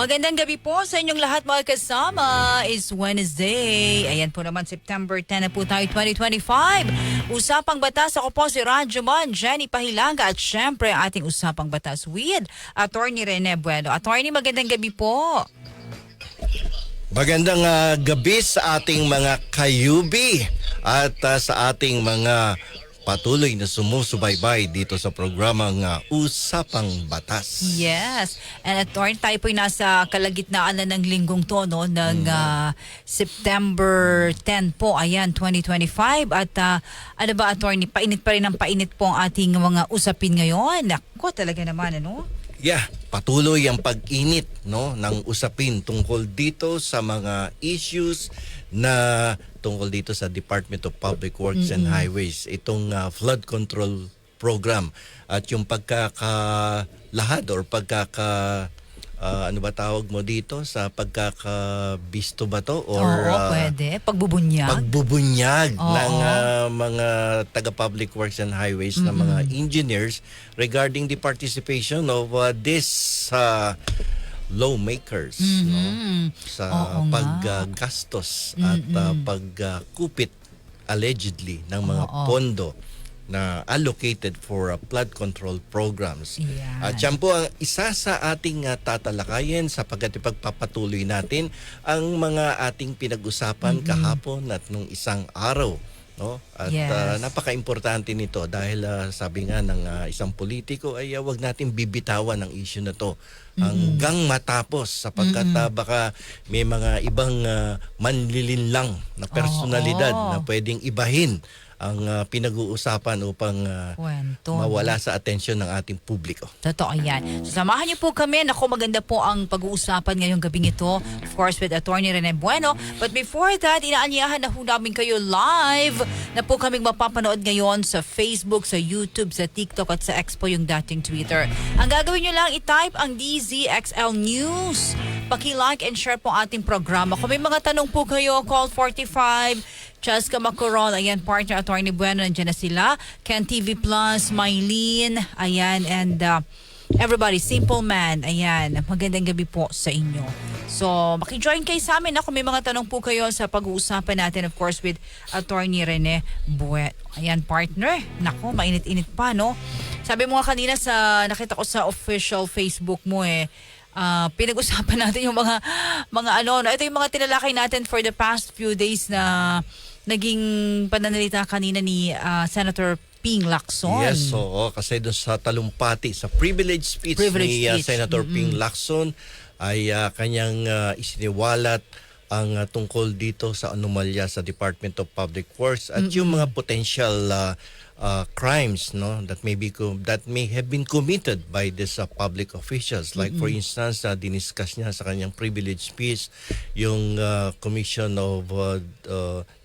Magandang gabi po sa inyong lahat mga kasama. It's Wednesday. Ayan po naman, September 10 na po tayo 2025. Usapang Batas. Ako po si Radyoman, Jenny Pahilaga at syempre ating Usapang Batas with Attorney Rene Bueno. Attorney, magandang gabi po. Magandang gabi sa ating mga kayubi at sa ating mga patuloy na sumusubaybay dito sa programang Usapang Batas. Yes. And Attorney, tayo po'y nasa kalagitnaan na ng linggong to, no? Ng September 10 po, ayan, 2025. At ano ba, Attorney, painit pa rin ang painit po ang ating mga usapin ngayon. Naku, talaga naman, ano? Yeah, patuloy ang pag-init ng usapin tungkol dito sa mga issues na tungkol dito sa Department of Public Works and Highways, itong flood control program at yung pagkakalahad or ano ba tawag mo dito sa pagkakabisto ba to or pwede pagbubunyag ng mga taga-public works and highways na mga engineers regarding the participation of this lawmakers sa paggastos at pagkupit allegedly ng mga pondo na allocated for flood control programs. Yan. At yan po ang isa sa ating tatalakayin sapagkat ipagpapatuloy natin ang mga ating pinag-usapan kahapon at nung isang araw. No? At napaka-importante nito dahil sabi nga ng isang politiko ay wag natin bibitawan ang issue na to hanggang matapos sapagkat baka may mga ibang manlilinlang na personalidad na pwedeng ibahin ang pinag-uusapan upang mawala sa atensyon ng ating publiko. Totoo yan. So, samahan niyo po kami. Naku, maganda po ang pag-uusapan ngayong gabing ito. Of course, with Attorney Rene Bueno. But before that, inaanyahan na po namin kayo live na po kaming mapapanood ngayon sa Facebook, sa YouTube, sa TikTok at sa Expo yung dating Twitter. Ang gagawin niyo lang, i-type ang DZXL News. Paki-like and share po ating programa. Kung may mga tanong po kayo, call 45 Chaska Macoron, ayan, partner Attorney Bueno, nandiyan na sila. Ken TV Plus, Mylene, ayan, and everybody, Simple Man, ayan, magandang gabi po sa inyo. So, makijoin kayo sa amin kung may mga tanong po kayo sa pag-uusapan natin, of course, with Attorney Rene Bueno. Ayan, partner, naku, mainit-init pa, no? Sabi mo nga kanina nakita ko sa official Facebook mo pinag-usapan natin yung mga ito yung mga tinalakay natin for the past few days na naging pananalita kanina ni Senator Ping Lacson. Yes, kasi doon sa talumpati, sa privilege speech ni Senator Ping Lacson ay kanyang isiniwalat ang tungkol dito sa anomalya sa Department of Public Works at yung mga potential crimes that may have been committed by these public officials, like for instance diniscuss niya sa kanyang privilege speech yung Commission of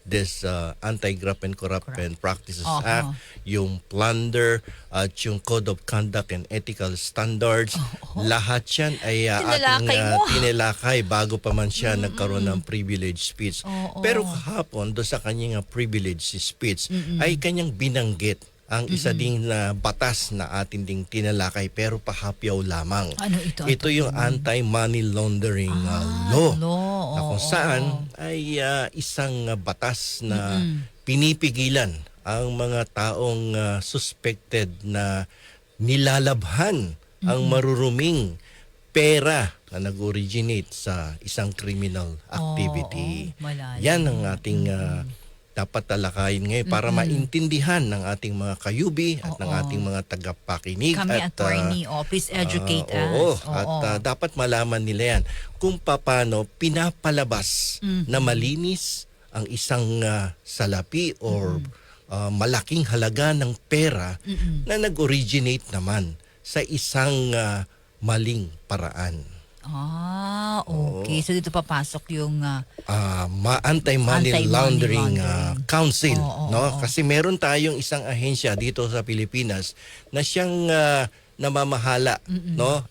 this Anti-Graft and Corruption Practices Act, yung plunder at yung Code of Conduct and Ethical Standards. Lahat yan ay ating tinilakay bago pa man siya nagkaroon ng privilege speech. Pero kahapon doon sa kanyang privilege speech ay kanyang binanggit ang isa ding batas na atin ding tinalakay pero pahapyaw lamang. Ano ito? Ito yung anti-money laundering law. Na kung saan ay isang batas na pinipigilan ang mga taong suspected na nilalabhan ang maruruming pera na nag-originate sa isang criminal activity. Yan ang ating dapat talakayin ngayon para maintindihan ng ating mga kayubi at ng ating mga tagapakinig. Kami, at attorney, please educate us. At dapat malaman nila yan kung paano pinapalabas na malinis ang isang salapi or malaking halaga ng pera na nag-originate naman sa isang maling paraan. Okay. So dito papasok yung Anti-Money Laundering Council, Kasi meron tayong isang ahensya dito sa Pilipinas na siyang namamahala,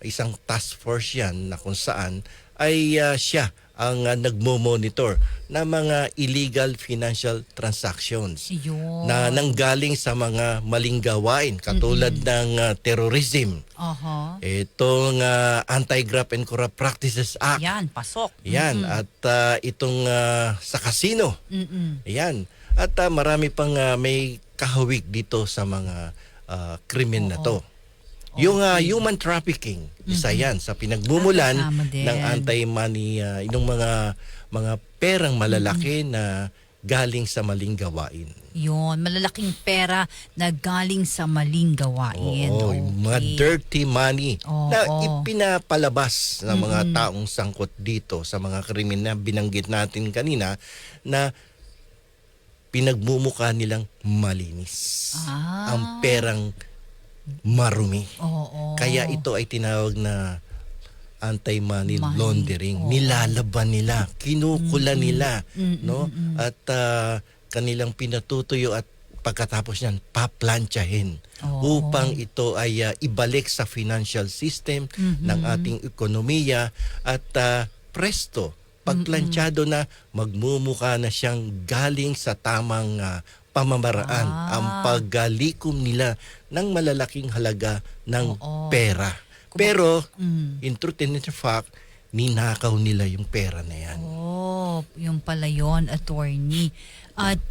Isang task force yan na kung saan ay siya ang nagmo-monitor na mga illegal financial transactions Yun. na nanggaling sa mga maling gawain katulad ng terrorism. Aha. Itong Anti-Graft and Corrupt Practices Act. Yan, pasok. Yan. At itong sa casino. Mm-mm. Yan. At marami pang may kahawig dito sa mga krimen na to. Yung human trafficking, isa yan sa pinagmumulan kasama din. ng anti-money, yung mga perang malalaki na galing sa maling gawain. Yun, malalaking pera na galing sa maling gawain. Oo, yung mga dirty money na ipinapalabas ng mga taong sangkot dito sa mga krimen na binanggit natin kanina na pinagmumukha nilang malinis. Ang perang marumi. Oo. Kaya ito ay tinawag na anti-money laundering. Nilalaban nila, kinukula nila, no? At kanilang pinatutuyo at pagkatapos niyan paplantsahin upang ito ay ibalik sa financial system ng ating ekonomiya at presto pagplanchado na magmumukha na siyang galing sa tamang pamamaraan ang paggalikom nila ng malalaking halaga ng pera. Pero in truth and in fact, ninakaw nila yung pera na yan. Yung pala yun, attorney. At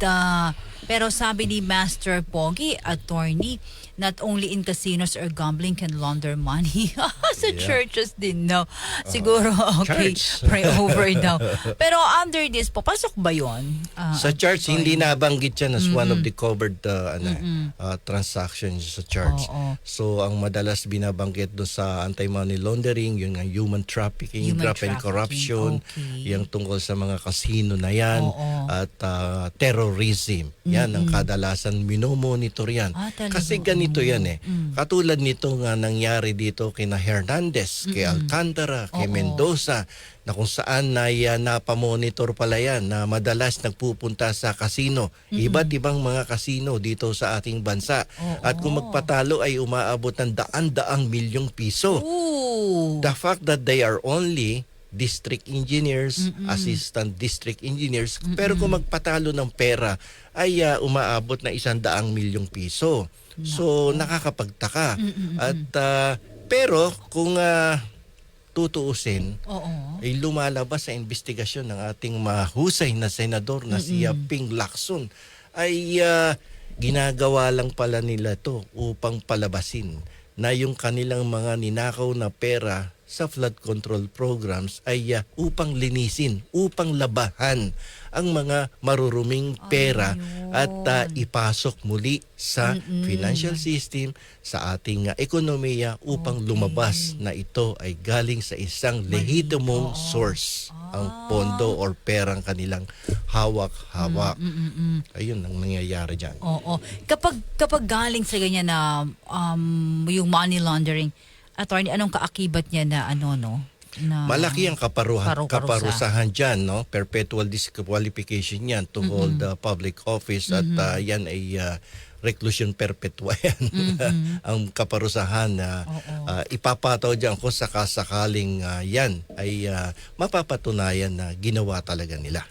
pero sabi ni Master Pogi, attorney, not only in casinos or gambling can launder money. Sa churches din, no? Siguro, okay, Church. pray over daw. Pero under this po, pasok ba yun? Sa church, hindi nabanggit yan as one of the covered transactions sa church. So, ang madalas binabanggit doon sa anti-money laundering, yung human trafficking, graft and corruption, yung tungkol sa mga casino na yan, at terrorism. Yan ang kadalasan minomonitor yan. Kasi ganito yan eh. Katulad nito nga nangyari dito kina Hernandez, kay Alcantara, kay Mendoza, na kung saan na napamonitor pala yan na madalas nagpupunta sa casino. Iba't ibang mga casino dito sa ating bansa. At kung magpatalo ay umaabot ng daan-daang milyong piso. The fact that they are only district engineers, assistant district engineers, pero kung magpatalo ng pera ay umaabot na 100 milyong piso. So nakakapagtaka. At pero kung tutuusin, ay lumalabas sa investigasyon ng ating mahusay na senador na si Ping Lacson ay ginagawa lang pala nila to upang palabasin na yung kanilang mga ninakaw na pera sa flood control programs ay upang linisin, upang labahan ang mga maruruming pera at ipasok muli sa financial system, sa ating ekonomiya upang lumabas na ito ay galing sa isang lehitimong source ang pondo or perang kanilang hawak-hawak. Ayun ang nangyayari dyan. Kapag galing sa ganyan na yung money laundering, attorney, anong kaakibat niya na na malaki ang kaparusahan dyan, no? Perpetual disqualification yan to hold public office at yan ay reclusion perpetua yan. Ang kaparusahan na ipapataw dyan kung sakasakaling yan ay mapapatunayan na ginawa talaga nila.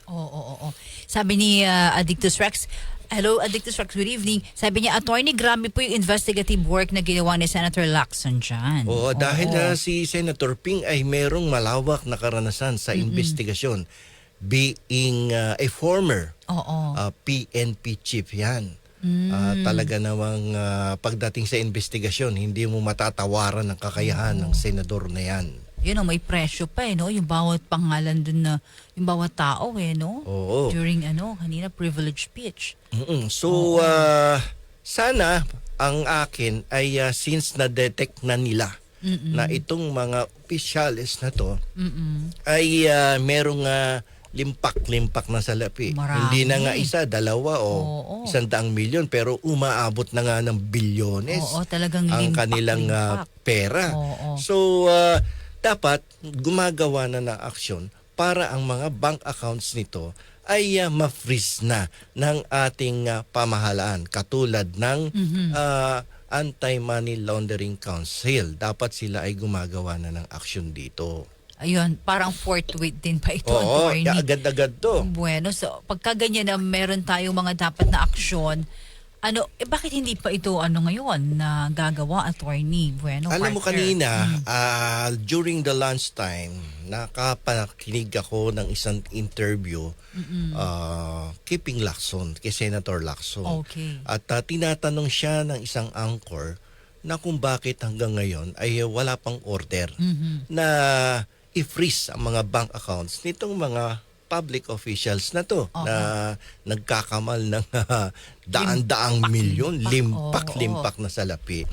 Sabi ni Addictus Rex, hello, Addictus Rex, good evening. Sabi niya, attorney, grabe po yung investigative work na ginawa ni Senator Lacson dyan. Dahil si Senator Ping ay merong malawak na karanasan sa investigasyon. Being a former PNP chief yan. Talaga namang pagdating sa investigasyon, hindi mo matatawaran ang kakayahan ng senador na yan. May presyo pa no? Yung bawat pangalan dun na, yung bawat tao no? During kanina privilege speech. So, sana ang akin ay since na-detect na nila na itong mga opisyalis na to ay merong limpak-limpak na salapi. Marami. Hindi na nga isa, dalawa o 100 milyon pero umaabot na nga ng bilyones talagang ang kanilang pera. So, dapat gumagawa na ng aksyon para ang mga bank accounts nito ay ma-freeze na ng ating pamahalaan katulad ng Anti-Money Laundering Council. Dapat sila ay gumagawa na ng aksyon dito. Ayun, parang forthwith din pa ito, Oo, attorney. agad-agad to. Bueno, so pagka ganyan na meron tayong mga dapat na aksyon, bakit hindi pa ito ngayon na gagawa, attorney? Bueno, Alam mo partner. kanina, during the lunchtime, nakapakinig ako ng isang interview keeping Lacson, kay Senator Lacson. Okay. At tinatanong siya ng isang anchor na kung bakit hanggang ngayon ay wala pang order na i-freeze ang mga bank accounts nitong mga public officials na to na nagkakamal ng daan-daang milyon, limpak na salapi.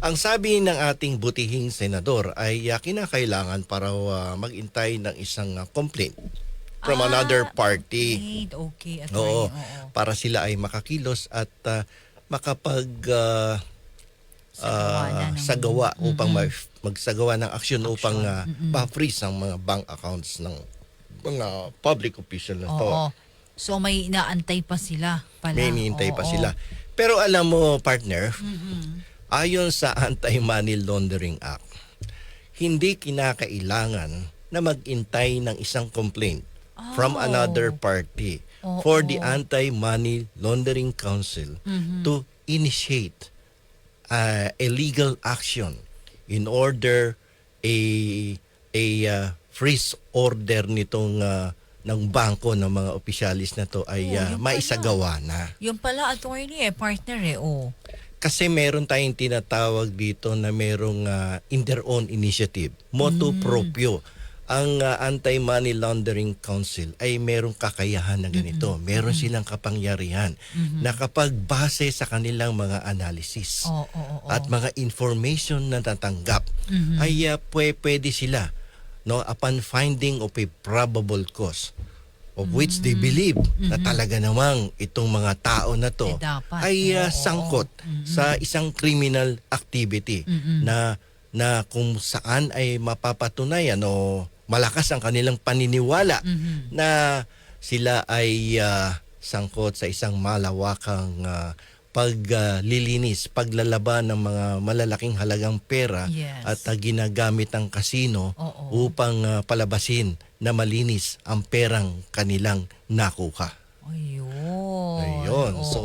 Ang sabi ng ating butihing senador ay kinakailangan para mag-intay ng isang complaint from another party. Okay, Oo, attorney. para sila ay makakilos at makapag sagawa upang magsagawa ng aksyon upang pa-freeze ang mga bank accounts ng mga public official na to. Oo. So may inaantay pa sila pala. May iniintay pa sila. Pero alam mo, partner, ayon sa Anti-Money Laundering Act, hindi kinakailangan na mag-intay ng isang complaint from another party for the Anti-Money Laundering Council to initiate a legal action in order a freeze order nitong ng bangko ng mga opisyalis na to ay maisagawa na. Yung pala, attorney, partner Kasi meron tayong tinatawag dito na merong in their own initiative, motu proprio. Ang Anti-Money Laundering Council ay merong kakayahan na ganito. Meron silang kapangyarihan na kapag base sa kanilang mga analysis at mga information na natanggap, ay pwede sila, upon finding of a probable cause of which they believe na talaga namang itong mga tao na to ay sangkot sa isang criminal activity na kung saan ay mapapatunayan o malakas ang kanilang paniniwala na sila ay sangkot sa isang malawakang paglilinis, paglalaban ng mga malalaking halagang pera at ginagamit ng kasino upang palabasin na malinis ang perang kanilang nakuha. Ayun. So,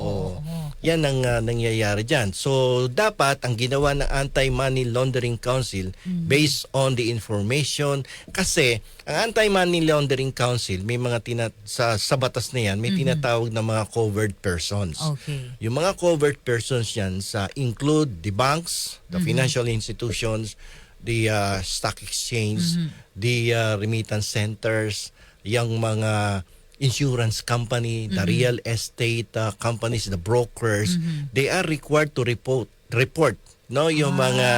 yan ang nangyayari dyan. So, dapat ang ginawa ng Anti-Money Laundering Council based on the information, kasi ang Anti-Money Laundering Council, may mga sa batas na yan, may tinatawag na mga covered persons. Okay. Yung mga covered persons yan include the banks, the financial institutions, the stock exchange, the remittance centers, yung mga insurance company, the real estate companies, the brokers, they are required to report yung mga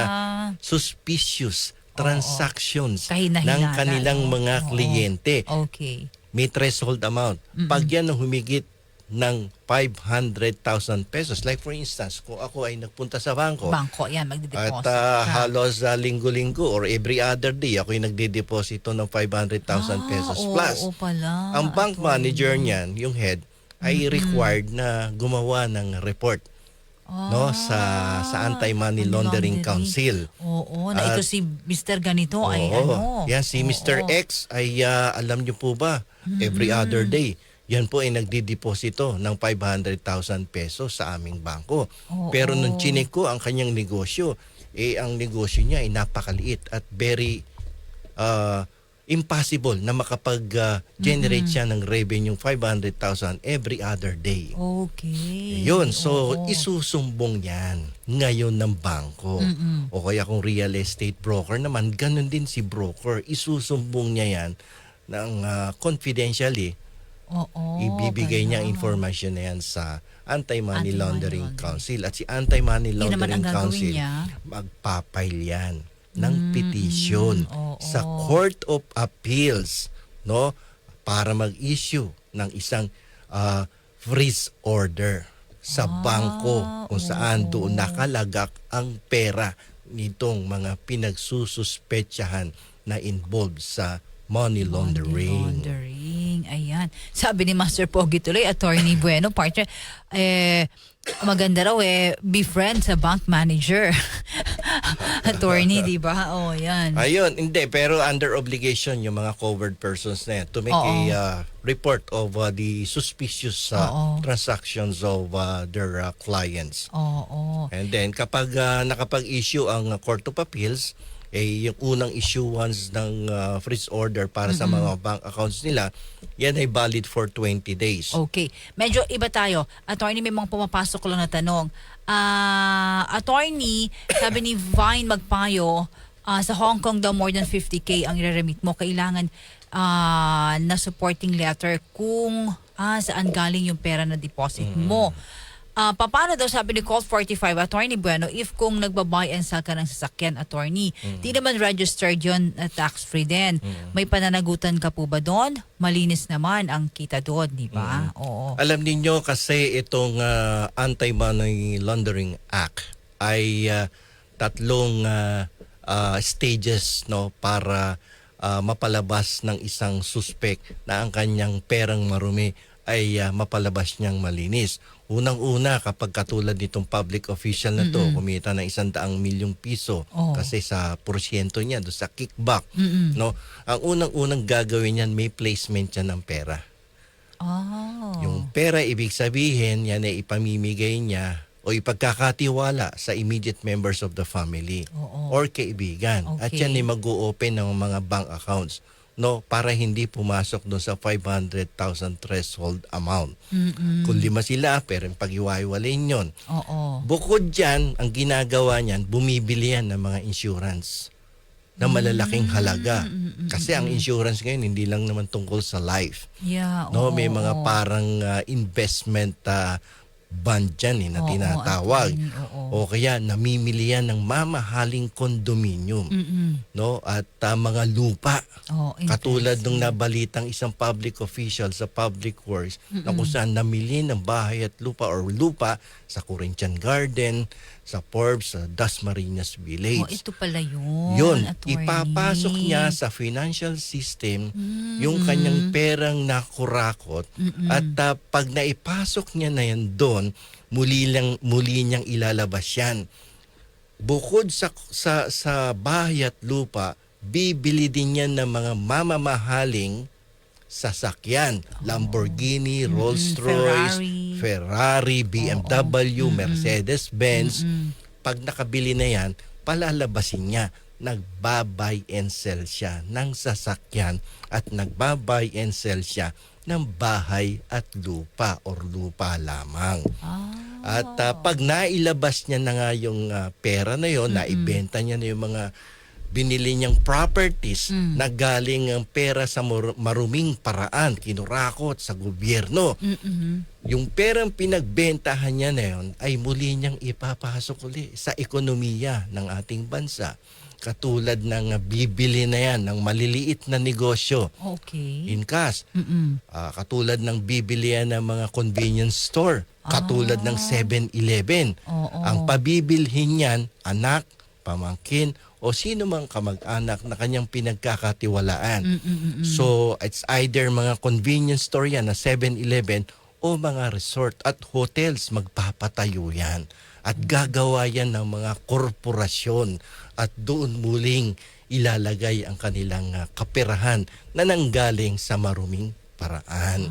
suspicious transactions ng kanilang mga kliyente. Okay. May threshold amount. Pag yan humigit ng 500,000 pesos, like for instance, kung ako ay nagpunta sa bangko yan, magdideposit. at halos linggo-linggo or every other day ako ay nagdideposito ng 500,000 pesos plus. Pala, Ang bank manager niyan, yung head, ay required na gumawa ng report sa Anti-Money Laundering Council. Na ito si Mr. Ganito ay Yan, si Mr. X ay alam niyo po ba, every other day, yan po ay nagdideposito ng 500,000 pesos sa aming bangko. Pero nung chinek ko ang kanyang negosyo, ang negosyo niya ay napakaliit at very impossible na makapag-generate siya ng revenue 500,000 every other day. Okay. Yun, so isusumbong yan ngayon ng bangko. O kaya kung real estate broker naman, ganun din si broker. Isusumbong niya yan ng confidentially. Ibibigay niya information na yan sa Anti-Money Laundering Council. At si Anti-Money Laundering Council, magpapail yan ng petition sa Court of Appeals para mag-issue ng isang freeze order sa bangko kung saan doon nakalagak ang pera nitong mga pinagsususpetsahan na involved sa money laundering. Ayan. yan. Sabi ni Master Pogi tuloy, Attorney Bueno, partner, maganda raw be friend sa bank manager. Attorney, di ba? Oh, yan. Ayun, hindi. Pero under obligation yung mga covered persons na yan to make a report of the suspicious transactions of their clients. Oo. And then, kapag nakapag-issue ang Court of Appeals, yung unang issuance ng freeze order para sa mga bank accounts nila, yan ay valid for 20 days. Okay. Medyo iba tayo. Attorney, may mga pumapasok lang na tanong. Attorney, sabi ni Vine Magpayo, sa Hong Kong daw more than 50K ang i-remit mo. Kailangan na supporting letter kung saan galing yung pera na deposit mo. Paano daw, sabi ni Call 45, Attorney Bueno, if kung nagbabuy and sell ka ng sasakyan, attorney, di naman registered yun, tax-free din. May pananagutan ka po ba doon? Malinis naman ang kita doon, di ba? Oo. Alam ninyo kasi itong Anti-Money Laundering Act ay tatlong stages, no, para mapalabas ng isang suspect na ang kanyang perang marumi ay mapalabas niyang malinis. Unang-una, kapag katulad nitong public official na to, kumita ng 100 milyong piso kasi sa porsyento niya, do sa kickback. No? Ang unang-unang gagawin niyan, may placement yan ng pera. Yung pera, ibig sabihin, yan ay ipamimigay niya o ipagkakatiwala sa immediate members of the family or kaibigan. At yan ay mag-o-open ng mga bank accounts, no, para hindi pumasok doon sa 500,000 threshold amount. Kung 5 sila, pero pag-iwaywalayin yun. Bukod dyan, ang ginagawa niyan, bumibili yan ng mga insurance na malalaking halaga. Kasi ang insurance ngayon, hindi lang naman tungkol sa life. No, may mga parang investment bond dyan na tinatawag. O kaya namimili yan ng mamahaling kondominium, no, at mga lupa. Katulad nung nabalitang isang public official sa Public Works na kung saan namili ng bahay at lupa or lupa sa Corinthian Garden, sa Forbes, sa Dasmariñas Village. Ito pala yun. Yun, Attorney. ipapasok niya sa financial system yung kanyang perang nakurakot at pag naipasok niya na yan doon, muli niyang ilalabas yan. Bukod sa bahay at lupa, bibili din yan ng mga mamamahaling sasakyan. Lamborghini, Rolls-Royce, Ferrari, BMW, Mercedes-Benz. Pag nakabili na yan, palalabasin niya. Nagba-buy and sell siya ng sasakyan at nagba-buy and sell siya ng bahay at lupa or lupa lamang. At pag nailabas niya na nga yung pera na yon, naibenta niya na yung mga binili niyang properties na galing ang pera sa maruming paraan, kinurakot sa gobyerno. Yung perang pinagbentahan niya na yun ay muli niyang ipapasok uli sa ekonomiya ng ating bansa. Katulad ng bibili na yan ng maliliit na negosyo in cash. Katulad ng bibili yan ng mga convenience store. Katulad ng 7-Eleven. Ang pabibilhin yan, anak, pamangkin, o sino mang kamag-anak na kanyang pinagkakatiwalaan. So, it's either mga convenience store yan na 7-Eleven o mga resort at hotels, magpapatayo yan. At gagawa yan ng mga korporasyon at doon muling ilalagay ang kanilang kaperahan na nanggaling sa maruming paraan.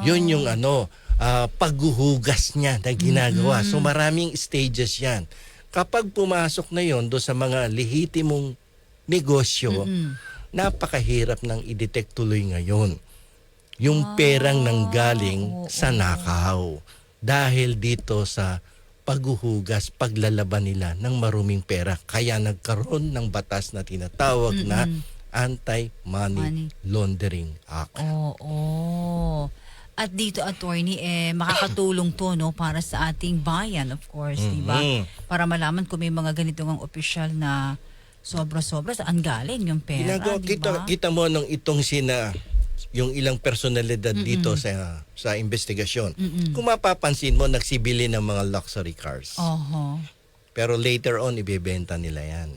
Yun yung paghuhugas niya na ginagawa. So maraming stages yan. Kapag pumasok na yon do sa mga lehitimong negosyo, napakahirap nang i-detect tuloy ngayon yung perang nanggaling sa nakaw. Dahil dito sa paghuhugas, paglalaban nila ng maruming pera. Kaya nagkaroon ng batas na tinatawag na Anti-Money Laundering Act. At dito, attorney, makakatulong to, no, para sa ating bayan, of course, di ba? Para malaman kung may mga ganito ng opisyal na sobra-sobra saan galing yung pera, di ba? Kita mo nung itong yung ilang personalidad dito sa investigasyon. Kung mapapansin mo, nagsibili ng mga luxury cars. Pero later on, ibebenta nila yan.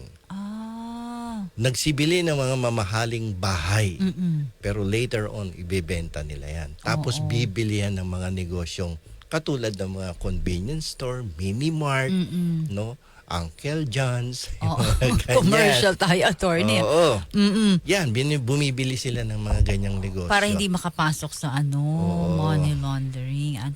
nagsibili ng mga mamahaling bahay. Mm-mm. Pero later on, ibebenta nila yan. Tapos Oo. bibili yan ng mga negosyong katulad ng mga convenience store, mini mart, no? Uncle John's, yung Oo. mga ganyan. Commercial tayo, attorney. Oo. Mm-mm. Yan, bumibili sila ng mga ganyang negosyo. Para hindi makapasok sa money laundering. At,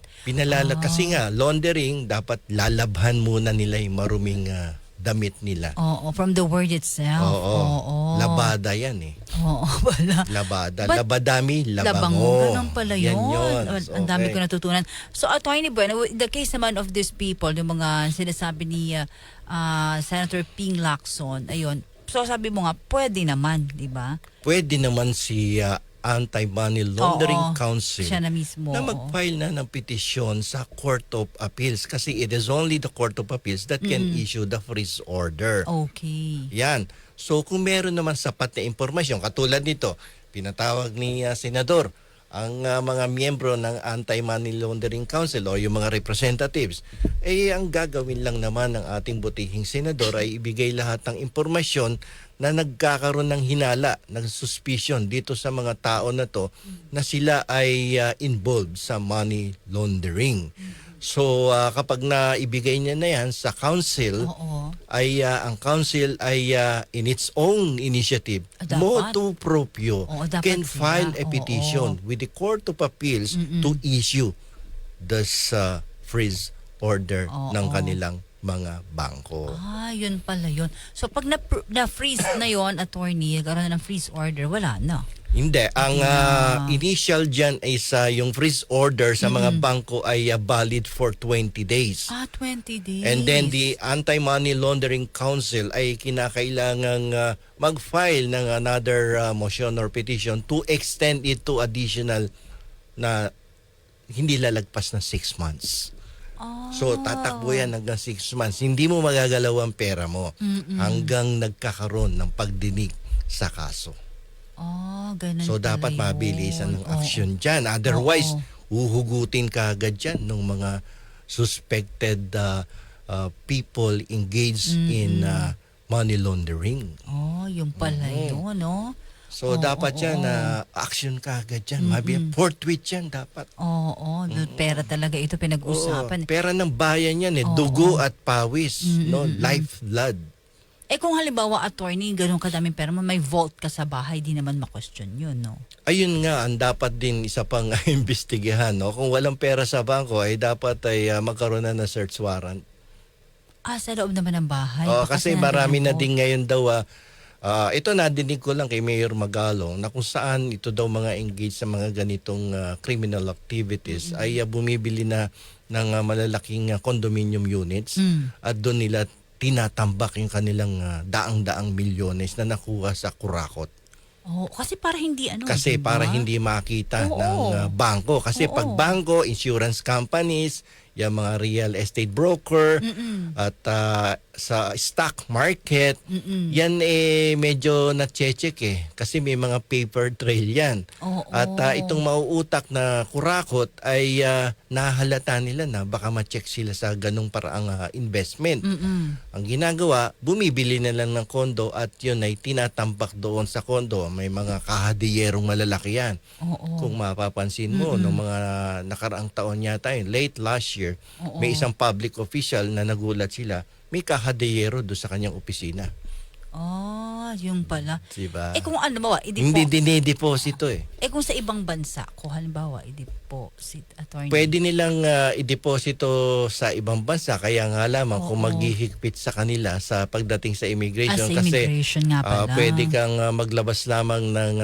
Kasi nga, laundering, dapat lalabhan muna nila yung maruming damit nila. oo, from the word itself. Oo. Labada yan eh. Oo, pala. Labada. But- Labadami, labango. Labango, ganun pala yun. Yan yun. Ang dami Okay. ko natutunan. So, Attorney Bueno, the case naman of these people, yung mga sinasabi ni Senator Ping Lacson, ayun, so sabi mo nga, pwede naman, di ba? Pwede naman si Anti-Money Laundering Oo, Council siya na mismo. na mag-file na ng petisyon sa Court of Appeals kasi it is only the Court of Appeals that can issue the freeze order. Okay. Yan. So kung meron naman sapat na impormasyon, katulad nito, pinatawag ni Senador ang mga miyembro ng Anti-Money Laundering Council o yung mga representatives, ang gagawin lang naman ng ating butihing senador ay ibigay lahat ng impormasyon na nagkakaroon ng hinala, ng suspicion dito sa mga tao na to na sila ay involved sa money laundering. So kapag naibigay niya na yan sa council, Oo. ay ang council ay in its own initiative, Dapat. motu proprio, Oo, dapat can sila. file a Oo. petition with the Court of Appeals to issue this freeze order Oo. ng kanilang mga bangko. Yun pala yun. So, pag na-freeze na yun, attorney, nagkaroon na ng freeze order, wala na. Hindi. Ang initial dyan is yung freeze order sa mga bangko ay valid for 20 days. 20 days. And then the Anti-Money Laundering Council ay kinakailangang mag-file ng another motion or petition to extend it to additional na hindi lalagpas ng 6 months. So tatakbo yan hanggang 6 months. Hindi mo magagalaw ang pera mo hanggang nagkakaroon ng pagdinig sa kaso. Ganun So pala dapat yun. mabilisan ng Oo. action dyan. Otherwise, uhugutin ka agad dyan ng mga suspected people engaged in money laundering. Yung pala yun, no? So dapat yan, action ka agad dyan. Forthwith yan dapat. Pera talaga ito pinag-usapan. Pera ng bayan yan dugo at pawis, no? Lifeblood. Kung halimbawa, attorney, ganun kadaming pera mo, may vault ka sa bahay, di naman ma-question yun, no? Ayun nga, ang dapat din isa pang imbestigahan, no? Kung walang pera sa bangko, ay dapat ay magkaroon na ng search warrant. Sa loob naman ng bahay. Baka Kasi sinabi marami ng na vault. din ngayon daw, ito nadinig ko lang kay Mayor Magalong na kung saan ito daw mga engaged sa mga ganitong criminal activities ay bumibili na ng malalaking condominium units at doon nila tinatambak yung kanilang daang-daang milyones na nakuha sa kurakot. Kasi para hindi Kasi diba? para hindi makita Oo. ng bangko. Kasi pag bangko, insurance companies, yung mga real estate broker, at sa stock market, yan medyo na-check kasi may mga paper trail yan. At itong mauutak na kurakot ay nahalata nila na baka ma-check sila sa ganung paraang investment. Ang ginagawa, bumibili na lang ng kondo at yun ay tinatampak doon sa kondo. May mga kahadiyerong malalaki yan. Kung mapapansin mo, noong mga nakaraang taon yata yun, late last year, may isang public official na nagulat sila, may kahadiyero doon sa kanyang opisina. Yung pala. Diba? Kung ba, Hindi dinideposito kung sa ibang bansa, kung halimbawa, i-deposit, attorney. Pwede nilang i-deposito sa ibang bansa, kaya nga lamang kung maghihigpit sa kanila sa pagdating sa immigration. Sa immigration nga pala. Pwede kang maglabas lamang ng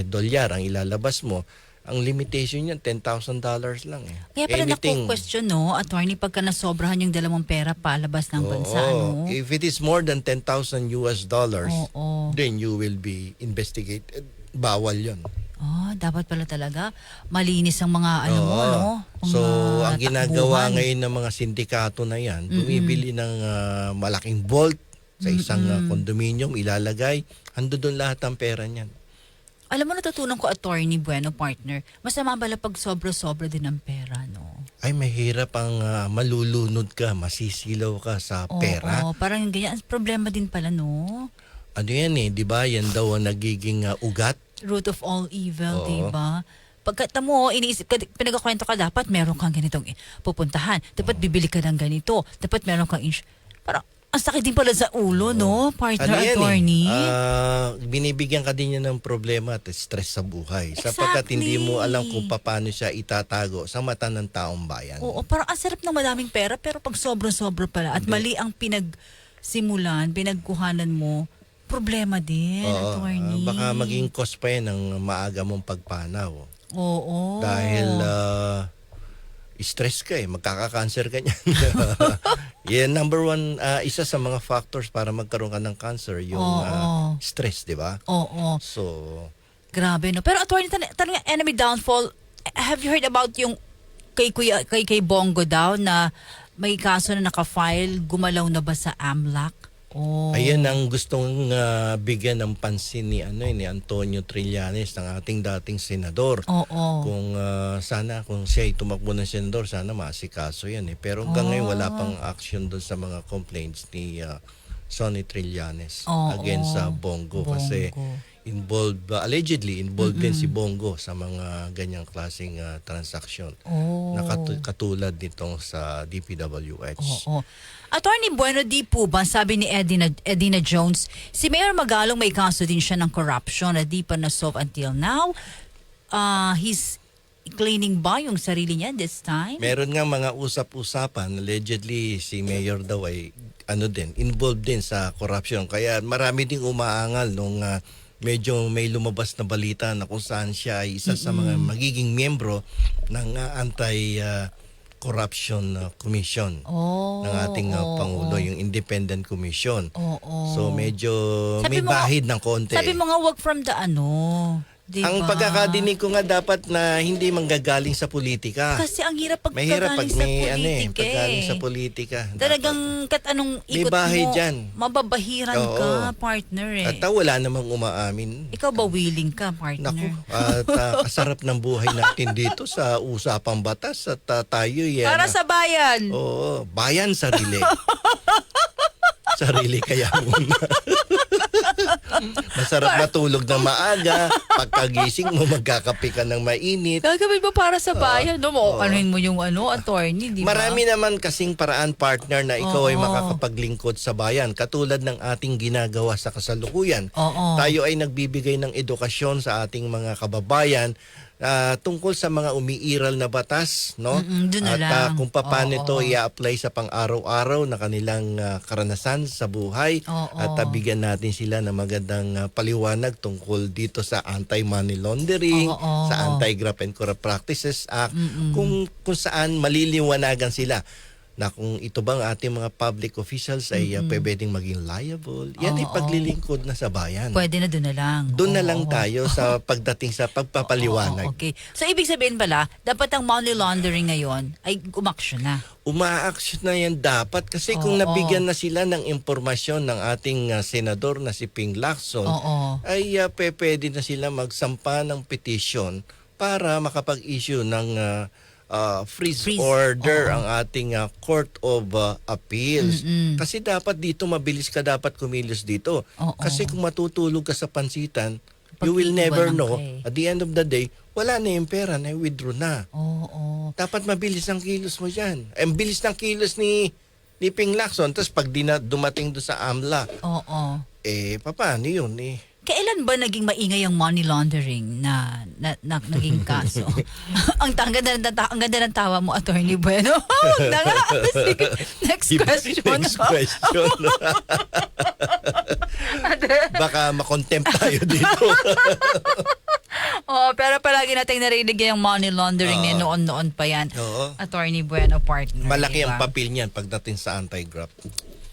dolyar ang ilalabas mo. Ang limitation niyan, $10,000 lang Kaya pala naku-question, no, attorney, pagka nasobrahan yung dalawang pera palabas ng bansa, no? If it is more than $10,000 Oo. then you will be investigated. Bawal yon. Dapat pala talaga malinis ang mga no? So, Mga ang ginagawa takbuhan. ngayon ng mga sindikato na yan, bumibili ng malaking vault sa isang condominium, ilalagay, ando doon lahat ng pera niyan. Alam mo, natutunan ko, attorney Bueno, partner, masama pala pag sobra-sobra din ang pera, no? Ay, mahirap ang malulunod ka, masisilaw ka sa pera. Parang ganyan. Problema din pala, no? Ano yan eh, di ba? Yan daw ang nagiging ugat. Root of all evil, Oo. di ba? Pagka mo, iniisip ka, pinagkakwento ka, dapat meron kang ganitong pupuntahan. Dapat bibili ka ng ganito. Dapat meron kang parang, ang sakit din pala sa ulo, no? Partner attorney. Binibigyan ka din niya ng problema at stress sa buhay. Sapagkat hindi mo alam kung paano siya itatago sa mata ng taong bayan. Oo, parang ang sarap ng madaming pera, pero pag sobra-sobra pala at mali ang pinagsimulan, pinagkuhanan mo, problema din, attorney. Baka maging cause pa yan ng maaga mong pagpanaw. Oo. Dahil stress ka magkaka-cancer ka niyan. Yan, number one, isa sa mga factors para magkaroon ka ng cancer, yung stress, di ba? Oo. So, grabe, no? Pero attorney, tanong enemy downfall, have you heard about yung kay Bongo daw na may kaso na naka-file, gumalaw na ba sa AMLAC? Oh. Ayan ang gustong bigyan ng pansin ni Antonio Trillanes, ng ating dating senador. Kung sana kung siya ay tumakbo ng senador, sana maasikaso yan Pero hanggang ngayon wala pang action doon sa mga complaints ni Sonny Trillanes against sa Bongo kasi allegedly involved din si Bongo sa mga ganyang klaseng transaksyon. Katulad nitong sa DPWH. Attorney Bueno, di po ba, sabi ni Edina Jones, si Mayor Magalong may kaso din siya ng corruption na di pa na-solve until now. He's cleaning ba yung sarili niya this time? Meron nga mga usap-usapan, allegedly si Mayor daw ay involved din sa corruption. Kaya marami ding umaangal nung medyo may lumabas na balita na kung saan siya ay isa sa mga magiging miyembro ng Corruption Commission ng ating Pangulo, yung Independent Commission. So medyo may bahid ng konti. Sabi mo nga, wag from the diba? Ang pagkakadinig ko nga dapat na hindi manggagaling sa politika. Kasi ang hirap Mahirap pag may pagkagaling sa politika. Talagang anong ikot may bahid mo, dyan. Mababahiran ka, partner At wala namang umaamin. Ikaw ba willing ka, partner? Naku, at kasarap ng buhay natin dito sa usapang batas at tayo yan. Para sa bayan. Oo, bayan sarili. Sarili kaya muna. Masarap matulog na maaga. Pagkagising mo, magkakape ka ng mainit. Gagawin mo para sa bayan. Anuhin mo yung attorney, di ba? Marami naman kasing paraan, partner, na ikaw ay makakapaglingkod sa bayan. Katulad ng ating ginagawa sa kasalukuyan. Tayo ay nagbibigay ng edukasyon sa ating mga kababayan tungkol sa mga umiiral na batas, no? At kung paano ito i-apply sa pang-araw-araw na kanilang karanasan sa buhay at bigyan natin sila ng magandang paliwanag tungkol dito sa Anti-Money Laundering, sa Anti-Graft and Corrupt Practices Act, kung saan maliliwanagan sila na kung ito bang ating mga public officials ay pwedeng maging liable, yan ay paglilingkod na sa bayan. Pwede na doon na lang. Doon na lang tayo sa pagdating sa pagpapaliwanag. Okay. So, ibig sabihin pala, dapat ang money laundering ngayon ay umaksyon na. Umaaksyon na yan dapat kasi kung nabigyan na sila ng impormasyon ng ating senador na si Ping Lacson, ay pwede na sila magsampa ng petition para makapag-issue ng freeze order ang ating Court of Appeals. Kasi dapat dito mabilis ka dapat kumilos dito. Kasi kung matutulog ka sa pansitan, you will never know. At the end of the day, wala na yung pera, na-withdraw na. Dapat mabilis ang kilos mo dyan. Ang bilis ng kilos ni Ping Lacson. Tapos pag dumating doon sa AMLA, paano yun Kailan ba naging maingay ang money laundering na naging kaso? ang ganda ng tawa mo, Attorney Bueno. Sige, next question. Next question. Baka makontempt tayo dito. Pero palagi natin narinig yung money laundering noon pa yan. Attorney Bueno, partner. Malaki ang papel niyan pagdating sa anti-graft.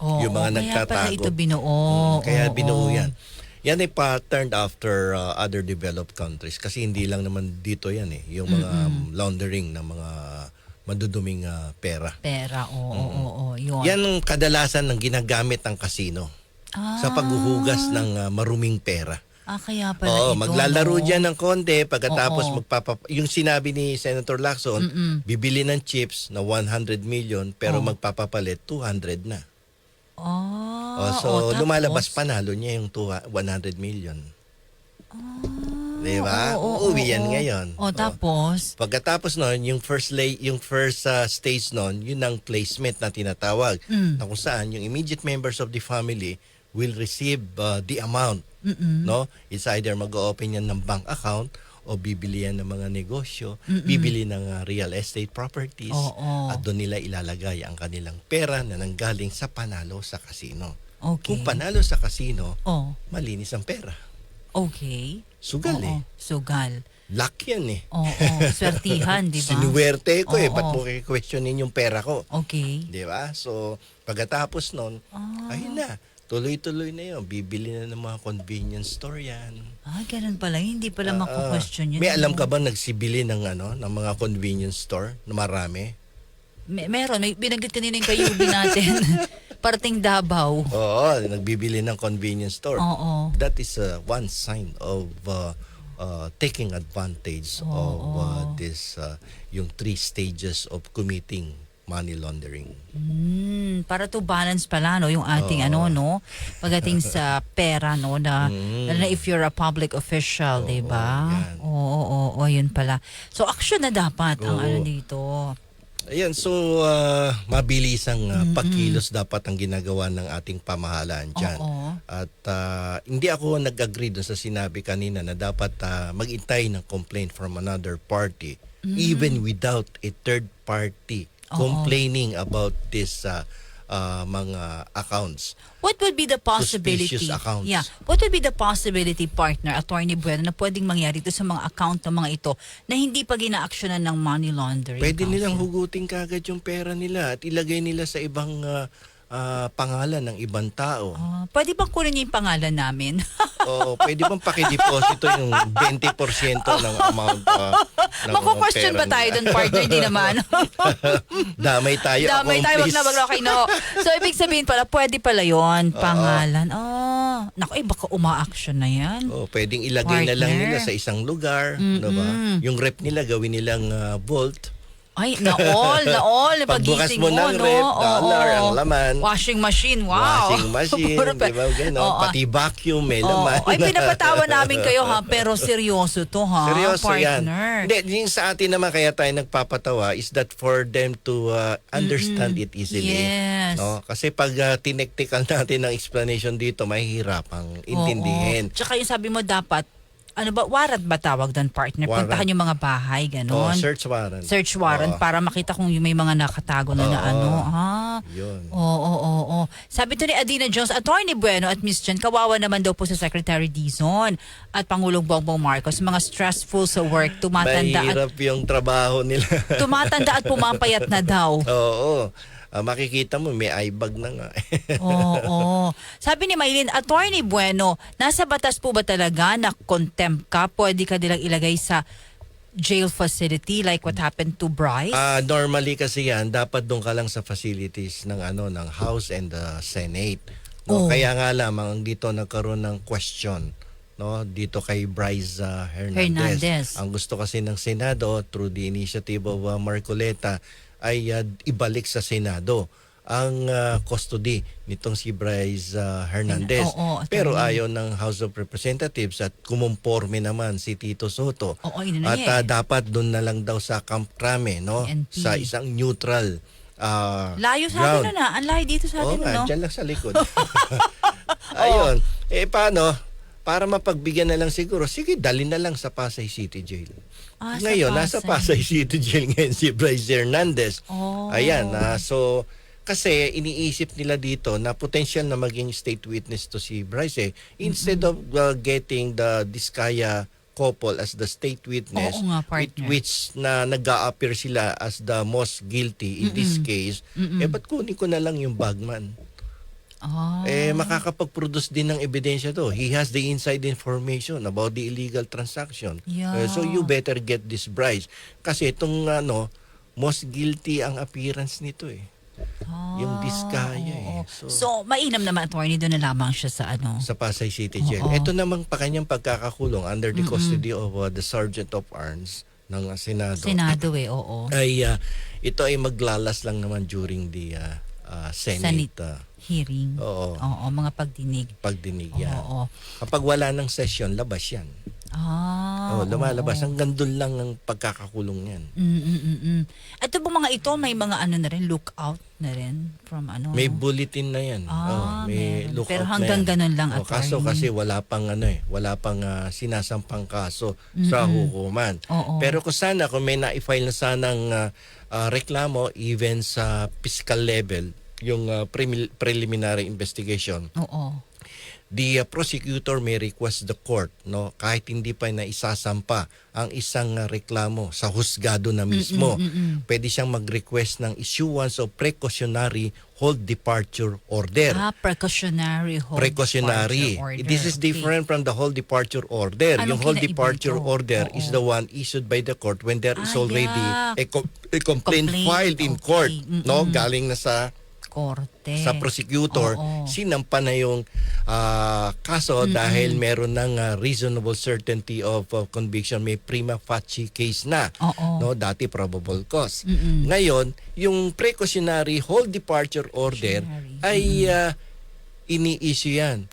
Yung mga nagtatago. Kaya pala ito binuo. Kaya binuo yan. Yan ay patterned after other developed countries kasi hindi lang naman dito yan yung mga laundering ng mga maduduming pera. Yun. Yan ang kadalasan ng ginagamit ng kasino sa paghuhugas ng maruming pera. Kaya pala ito. Maglalaro dyan ng konti pagkatapos yung sinabi ni Senator Lacson, bibili ng chips na 100 million pero magpapapalit 200 na. tapos? lumalabas panalo niya yung 100 million. Di ba? Uuwi yan ngayon. Tapos? Pagkatapos noon, yung first stage noon, yun ang placement na tinatawag. Na kung saan yung immediate members of the family will receive the amount. No? It's either mag-open yan ng bank account o bibili yan ng mga negosyo, bibili ng real estate properties, at doon nila ilalagay ang kanilang pera na nanggaling sa panalo sa casino. Okay. Kung panalo sa casino, malinis ang pera. Okay. Sugal Sugal. Luck yan Swertihan, di ba? Sinuwerte ko ba't mo questionin yung pera ko? Okay. Di ba? So, pagkatapos nun, ayun na. Tuloy-tuloy na yun. Bibili na ng mga convenience store yan. Ganun pala. Hindi pala mako-question yun. May alam ka ba nagsibili ng mga convenience store na marami? Meron. May binanggit kanina yung kayubi natin. Parating Davao. Oo, nagbibili ng convenience store. That is one sign of taking advantage of this yung 3 stages of committing money laundering. Para to balance pala yung ating pagdating sa pera lalo na if you're a public official, 'di ba? Yun pala. So action na dapat ang dito. Ayan, so mabilisang pagkilos dapat ang ginagawa ng ating pamahalaan dyan. At hindi ako nag-agree dun sa sinabi kanina na dapat mag-intay ng complaint from another party even without a third party complaining about this mga accounts. What would be the possibility? Suspicious accounts. Yeah. What would be the possibility, partner, Attorney Bueno, na pwedeng mangyari ito sa mga account ng mga ito na hindi pa gina-actionan ng money laundering? Pwede nilang hugutin kagad yung pera nila at ilagay nila sa ibang pangalan ng ibang tao. Pwede bang kunin niyo yung pangalan namin? Pwede bang pakideposito yung 20% ng amount Mako-question ba tayo doon, partner? Hindi naman. Damay tayo. Damay tayo. Wag na. Okay, no. So, ibig sabihin pala, pwede pala yon pangalan. Naku, baka uma-action na yan. Pwedeng ilagay na lang nila sa isang lugar. Diba? Yung rep nila, gawin nilang vault. Ay, na-all. Pagbukas mo ng rep, dollar ang laman. Washing machine, wow. Washing machine, di ba? Pati vacuum, may laman. Ay, pinapatawa namin kayo pero seryoso to Seryoso partner. Yan. Hindi, yung sa atin naman kaya tayo nagpapatawa is that for them to understand it easily. Yes. No? Kasi pag tinektikal natin ng explanation dito, mahihirapang intindihin. Tsaka yung sabi mo dapat, warrant ba tawag doon, partner? Warrant. Puntahan yung mga bahay, gano'n. Search warrant. Search warrant para makita kung may mga nakatago na Yun. Sabi to ni Adina Jones, Attorney Bueno at Miss Jen, kawawa naman daw po sa Secretary Dizon at Pangulong Bongbong Marcos. Mga stressful sa work, tumatanda mahirap yung trabaho nila. tumatanda at pumapayat na daw. Oo. Makikita mo, may eyebag na nga. Sabi ni Maylin, Attorney Bueno, nasa batas po ba talaga na contempt ka? Pwede ka nilang ilagay sa jail facility like what happened to Bryce? Normally kasi yan, dapat doon ka lang sa facilities ng ng House and the Senate. No? Kaya nga lamang dito nagkaroon ng question. No, dito kay Bryce Hernandez. Ang gusto kasi ng Senado through the initiative of Marcoleta ay ibalik sa Senado ang custody nitong si Bryce Hernandez. Pero ayaw ng House of Representatives at kumumporme naman si Tito Soto. At dapat doon na lang daw sa Camp Crame, no? Sa isang neutral layo sabi na. Ang layo dito sabi mo, no? Dyan lang sa likod. Ayun. Paano? Para mapagbigyan na lang siguro, sige, dali na lang sa Pasay City Jail. Ngayon, nasa Pasay City Jail ngayon si Bryce Hernandez. Ayan, so, kasi iniisip nila dito na potential na maging state witness to si Bryce. Instead of getting the Diskaya couple as the state witness, which na nag-a-appear sila as the most guilty in this case, ba't kunin ko na lang yung bagman? Makakapag-produce din ng ebidensya to. He has the inside information about the illegal transaction. So you better get this Bryce. Kasi itong most guilty ang appearance nito yung Diskaya So mainam naman, attorney, doon na lamang siya sa sa Pasay City Jail. Ito namang pa kanyang pagkakakulong under the custody of the Sergeant of Arms ng Senado. Senado ay ito ay maglalas lang naman during the Senate. hearing. Oo. Oo, mga pagdinig. Pagdinig yan. Oo. Kapag wala ng session, labas yan. Lumalabas. Oo. Hanggang doon lang ang pagkakakulong yan. Ito po mga ito, may mga ano na rin, lookout na rin from ano. May bulletin na yan. May meron. lookout Pero na hanggang yan. ganun lang, Kaso attorney. kasi wala pang sinasampang kaso sa hukuman. Oo. Pero kung may na-file na sanang reklamo even sa fiscal level, yung preliminary investigation, Oo. the prosecutor may request the court, no, kahit hindi pa na isasampa ang isang reklamo sa husgado na mismo, pwede siyang mag-request ng issuance of precautionary hold departure order. Precautionary hold Precautionary. departure order. This is different from the hold departure order. Anong Yung hold kinaiba departure ito? order Oo. is the one issued by the court when there is already yeah. a complaint Complaint, filed in okay. court, no, galing na sa Korte. prosecutor, Oo. sinampa na yung kaso dahil meron ng reasonable certainty of conviction, may prima facie case na. Oo. No, dati probable cause. Ngayon, yung precautionary hold departure order ay ini-issue yan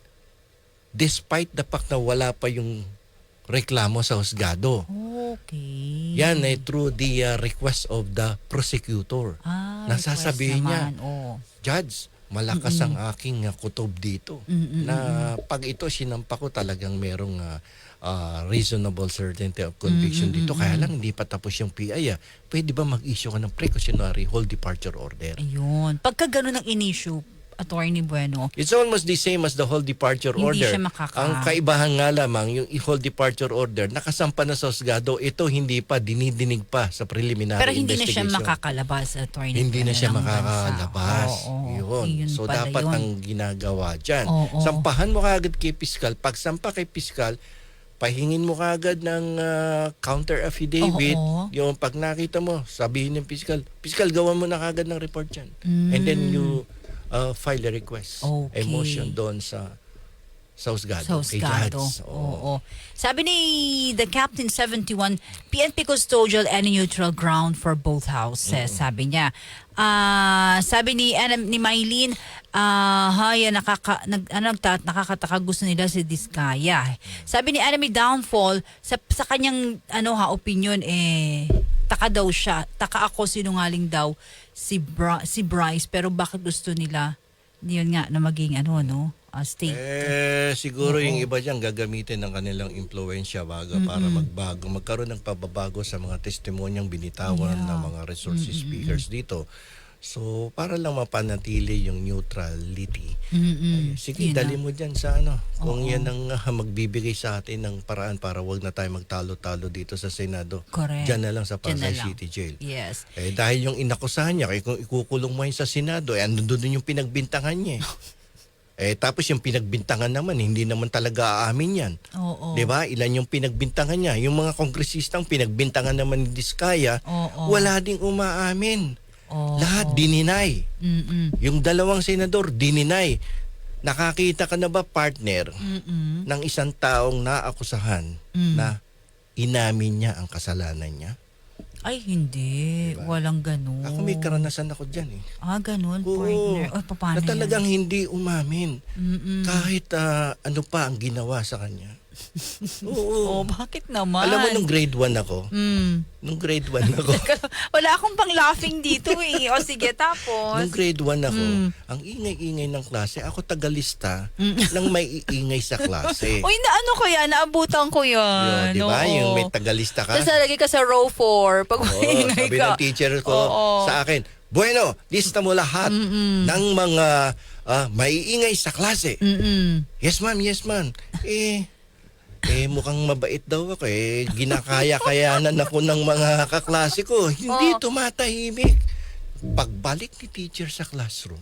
despite the fact na wala pa yung reklamo sa husgado. Okay. Yan ay through the request of the prosecutor. Nasasabihin niya, Judge, malakas ang aking kutob dito. Na pag ito sinampa ko, talagang merong reasonable certainty of conviction dito. Kaya lang hindi pa tapos yung PI. Pwede ba mag-issue ka ng precautionary hold departure order? Ayun. Pagka ganun ang in-issue, Attorney Bueno, It's almost the same as the hold departure Hindi order. siya Ang kaibahan nga lamang, yung hold departure order, nakasampa na sa husgado, ito hindi pa, dinidinig pa sa preliminary pero hindi na siya investigation. makakalabas, Attorney Hindi na Bueno, siya ng bansa. makakalabas. Oo. Yun. So pala dapat yun. ang ginagawa dyan. Oo. Sampahan mo kaagad kay piskal. Pag sampa kay piskal, pahingin mo kaagad ng counter affidavit. Oo. Yung pag nakita mo, sabihin ng piskal, gawan mo na kaagad ng report dyan. And then you file a request, a Okay. motion doon sa husgado. Kay Husgado. judge. Oo. Sabi ni The Captain 71, PNP custodial and neutral ground for both houses. Sabi niya. Sabi ni Mylene, nakakataka, gusto nila si Diskaya. Sabi ni Enemy Downfall, sa kanyang opinion, taka daw siya. Taka ako, sinungaling daw si Bryce, pero bakit gusto nila yun nga na maging state? Siguro yung iba dyan gagamitin ng kanilang impluensya para magkaroon ng pababago sa mga testimonyang binitawan ng mga resources speakers dito. So, para lang mapanatili yung neutrality. Sige, dali mo dyan sa kung yan ang magbibigay sa atin ng paraan para wag na tayo magtalo-talo dito sa Senado. Correct. Dyan na lang sa Dyan na Pasay lang. City Jail. Yes. Dahil yung inakusahan niya, kung ikukulong mo yun sa Senado, andun doon yung pinagbintangan niya. Tapos yung pinagbintangan naman, hindi naman talaga aamin yan. Oo. 'Di ba? Ilan yung pinagbintangan niya? Yung mga kongresistang pinagbintangan naman ni Diskaya, Oo. wala ding umaamin. Oo. Lahat dininay. Yung dalawang senador dininay. Nakakita ka na ba, partner, ng isang taong naakusahan na inamin niya ang kasalanan niya? Ay, hindi. Diba? Walang ganun. Ako may karanasan ako dyan Ganun, Oo, partner. O, paano na talagang yan? hindi umamin. Kahit ano pa ang ginawa sa kanya. Oo. Bakit naman? Alam mo, nung grade 1 ako, Wala akong pang laughing dito O sige, tapos. nung grade 1 ako, ang ingay-ingay ng klase, ako tagalista ng may iingay sa klase. Uy, kaya? Naabutan ko yan. Di ba? Oo. Yung may tagalista ka. Tapos lagi ka sa row 4 pag maingay Sabi ka. ng teacher ko Oo. sa akin, bueno, lista mo lahat ng mga maiingay sa klase. Yes, ma'am, yes, ma'am. Mukhang mabait daw ako ginakaya-kayanan ako ng mga kaklase ko. Hindi tumatahimik. Pagbalik ni teacher sa classroom,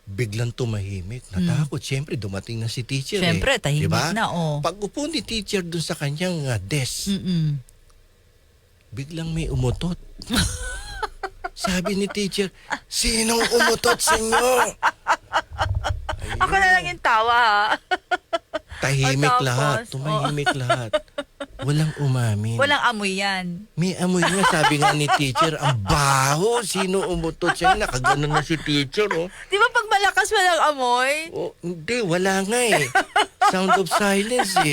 biglang tumahimik. Natakot. Siyempre, dumating na si teacher. Siyempre, tahimik Diba? na, Pag upo ni teacher dun sa kanyang desk, biglang may umutot. Sabi ni teacher, sinong umutot sa inyo? Ako na lang yung tawa, ha? Tahimik Tapos, lahat. Tumahimik lahat. Walang umamin. Walang amoy yan. May amoy nga, sabi nga ni teacher, ang baho. Sino umutot siya? Nakaganon na si teacher, oh. Di ba pag malakas walang amoy? Oh, hindi, wala nga eh. Sound of silence eh.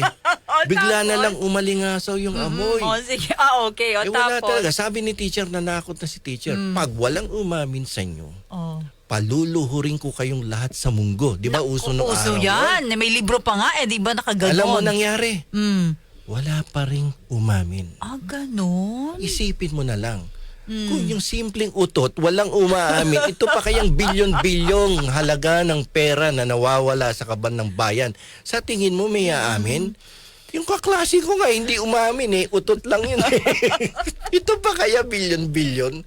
Bigla na tapos? lang umalingasaw yung amoy. Oh, sige. Okay. O, Wala tapos? talaga. Sabi ni teacher, nanakot na si teacher. Pag walang umamin sa inyo, Oh. paluluhurin ko kayong lahat sa munggo. Di ba uso nung Uso araw? yan. May libro pa nga di ba nakaganon? Alam mo nangyari? Mm. Wala pa ring umamin. Ganon? Isipin mo na lang. Kung yung simpleng utot, walang umaamin, ito pa kayang bilyon-bilyong halaga ng pera na nawawala sa kaban ng bayan. Sa tingin mo may aamin? Yung kaklase ko nga, hindi umamin eh. Utot lang yun eh. Ito pa kaya bilyon-bilyon?